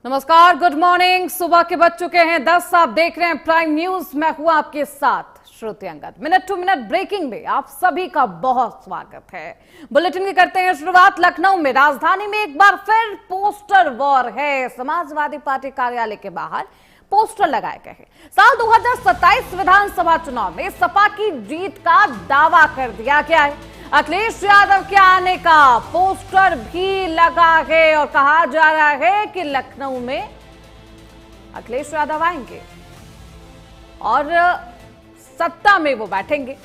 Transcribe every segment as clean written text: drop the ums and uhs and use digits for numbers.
नमस्कार, good morning. सुबह के बज चुके हैं 10। आप देख रहे हैं प्राइम न्यूज। मैं हूं आपके साथ Shruti Angad. Minute to minute breaking में आप सभी का बहुत स्वागत है। बुलेटिन की करते हैं शुरुआत। लखनऊ में राजधानी में एक बार फिर पोस्टर वॉर है। समाजवादी पार्टी कार्यालय के बाहर पोस्टर लगाए गए हैं। साल 2027 विधानसभा चुनाव में सपा की जीत का दावा कर दिया गया है। अखिलेश यादव के आने का पोस्टर भी लगा है और कहा जा रहा है कि लखनऊ में अखिलेश यादव आएंगे और सत्ता में वो बैठेंगे,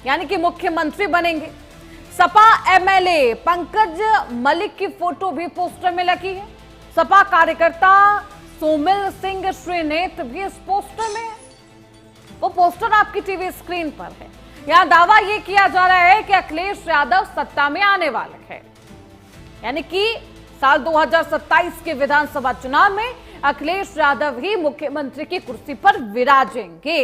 यानी कि मुख्यमंत्री बनेंगे। सपा एमएलए पंकज मलिक की फोटो भी पोस्टर में लगी है। सपा कार्यकर्ता सोमिल सिंह श्रीनेत भी इस पोस्टर में है। वो पोस्टर आपकी टीवी स्क्रीन पर है। यहां दावा यह किया जा रहा है कि अखिलेश यादव सत्ता में आने वाले हैं, यानी कि साल 2027 के विधानसभा चुनाव में अखिलेश यादव ही मुख्यमंत्री की कुर्सी पर विराजेंगे।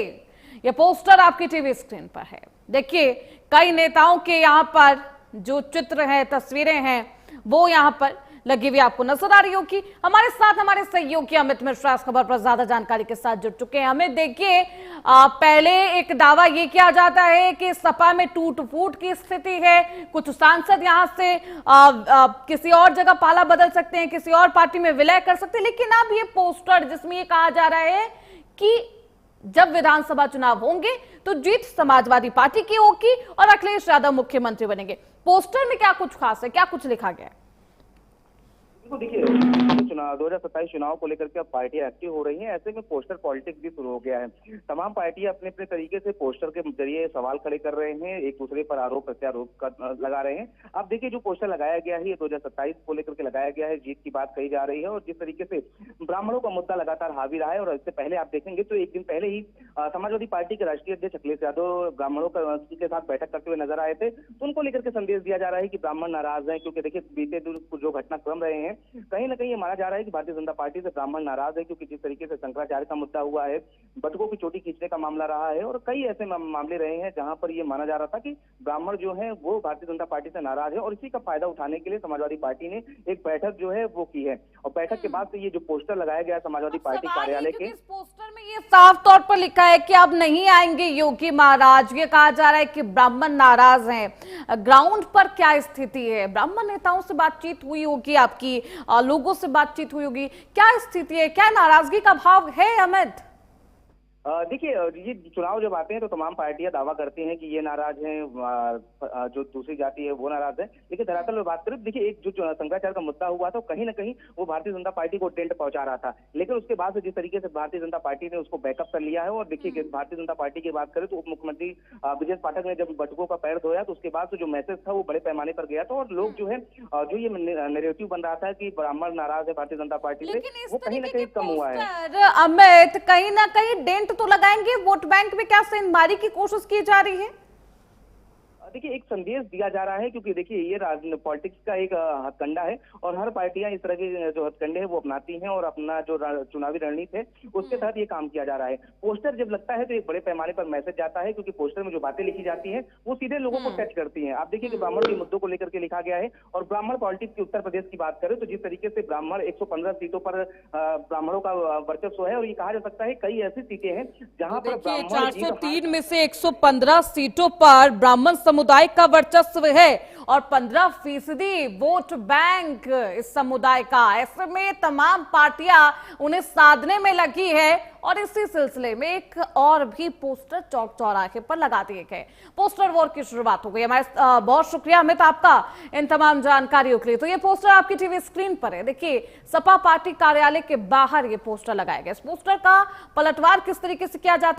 यह पोस्टर आपकी टीवी स्क्रीन पर है। देखिए, कई नेताओं के यहां पर जो चित्र हैं, तस्वीरें हैं, वो यहां पर लगी हुई आपको नजर आ रही होगी। हमारे साथ हमारे सहयोगी अमित मिश्रा इस खबर पर ज्यादा जानकारी के साथ जुड़ चुके हैं। हमें देखिए, पहले एक दावा ये किया जाता है कि सपा में टूट फूट की स्थिति है। कुछ सांसद यहां से किसी और जगह पाला बदल सकते हैं, किसी और पार्टी में विलय कर सकते हैं। लेकिन अब ये पोस्टर जिसमें ये कहा जा रहा है कि जब विधानसभा चुनाव होंगे तो जीत समाजवादी पार्टी की होगी और अखिलेश यादव मुख्यमंत्री बनेंगे। पोस्टर में क्या कुछ खास है, क्या कुछ लिखा गया है? देखिए, चुनाव 2027 चुनाव को लेकर के अब पार्टियां एक्टिव हो रही हैं। ऐसे में पोस्टर पॉलिटिक्स भी शुरू हो गया है। तमाम पार्टियां अपने अपने तरीके से पोस्टर के जरिए सवाल खड़े कर रहे हैं, एक दूसरे पर आरोप प्रत्यारोप लगा रहे हैं। अब देखिए, जो पोस्टर लगाया गया है ये 2027 को लेकर के लगाया गया है। जीत की बात कही जा रही है और जिस तरीके से ब्राह्मणों का मुद्दा लगातार हावी रहा है। और इससे पहले आप देखेंगे तो एक दिन पहले ही समाजवादी पार्टी के राष्ट्रीय अध्यक्ष अखिलेश यादव ब्राह्मणों के साथ बैठक करते हुए नजर आए थे। तो उनको लेकर के संदेश दिया जा रहा है कि ब्राह्मण नाराज है, क्योंकि देखिए बीते दिन जो घटनाक्रम रहे हैं, कहीं ना कहीं ये माना जा रहा है कि भारतीय जनता पार्टी से ब्राह्मण नाराज है। क्योंकि जिस तरीके से शंकराचार्य का मुद्दा हुआ है, बटुकों की चोटी खींचने का मामला रहा है और कई ऐसे मामले रहे हैं जहां पर ये माना जा रहा था कि ब्राह्मण जो है वो भारतीय जनता पार्टी से नाराज है। और इसी का फायदा उठाने के लिए समाजवादी पार्टी ने एक बैठक जो है वो की है। और बैठक के बाद से ये जो पोस्टर लगाया गया समाजवादी पार्टी कार्यालय के, इस पोस्टर में ये साफ तौर पर लिखा है कि अब नहीं आएंगे योगी महाराज। ये कहा जा रहा है कि ब्राह्मण नाराज हैं। ग्राउंड पर क्या स्थिति है? ब्राह्मण नेताओं से बातचीत हुई होगी, आपकी लोगों से बातचीत हुई होगी, क्या स्थिति है, क्या नाराजगी का भाव है अमित? देखिए, ये चुनाव जब आते हैं तो तमाम पार्टियां दावा करती हैं कि ये नाराज हैं, जो दूसरी जाति है वो नाराज है। लेकिन धरातल में बात करें, देखिए, एक जो शंकराचार्य का मुद्दा हुआ था कहीं ना कहीं वो भारतीय जनता पार्टी को डेंट पहुंचा रहा था। लेकिन उसके बाद से जिस तरीके से भारतीय जनता पार्टी ने उसको बैकअप कर लिया है। और देखिए, भारतीय जनता पार्टी की बात करें तो उप मुख्यमंत्री ब्रजेश पाठक ने जब बटुकों का पैर धोया तो उसके बाद से जो मैसेज था वो बड़े पैमाने पर गया था। और लोग जो है, जो ये नैरेटिव बन रहा था कि ब्राह्मण नाराज है भारतीय जनता पार्टी से, वो कहीं ना कहीं कम हुआ है। अमित, कहीं ना कहीं डेंट तो लगाएंगे। वोट बैंक में क्या सेंधमारी की कोशिश की जा रही है? देखिए, एक संदेश दिया जा रहा है, क्योंकि देखिए ये पॉलिटिक्स का एक हथकंडा है और हर पार्टियां इस तरह के जो हथकंडे हैं वो अपनाती हैं और अपना जो चुनावी रणनीति है उसके तहत ये काम किया जा रहा है। पोस्टर जब लगता है तो एक बड़े पैमाने पर मैसेज जाता है, क्योंकि पोस्टर में जो बातें लिखी जाती हैं वो सीधे लोगों को टच करती हैं। आप देखिए कि ब्राह्मण के मुद्दों को लेकर के लिखा गया है। और ब्राह्मण पॉलिटिक्स की उत्तर प्रदेश की बात करें तो जिस तरीके से ब्राह्मण 115 सीटों पर ब्राह्मणों का वर्चस्व है। और ये कहा जा सकता है कई ऐसी सीटें हैं जहां पर 403 में से 115 सीटों पर ब्राह्मण समुदाय का वर्चस्व है और 15% वोट बैंक इस समुदाय का। ऐसे में तमाम पार्टियां उन्हें साधने में लगी है और इसी सिलसिले में एक और भी पोस्टर चौक चौराहे पर लगा दिए गए। पोस्टर वॉर की शुरुआत हो गई। हमारे बहुत शुक्रिया अमित आपका इन तमाम जानकारियों के लिए। तो ये पोस्टर आपकी टीवी स्क्रीन पर है। देखिए, सपा पार्टी कार्यालय के बाहर ये पोस्टर लगाए गए। इस पोस्टर का पलटवार किस तरीके से किया जाता है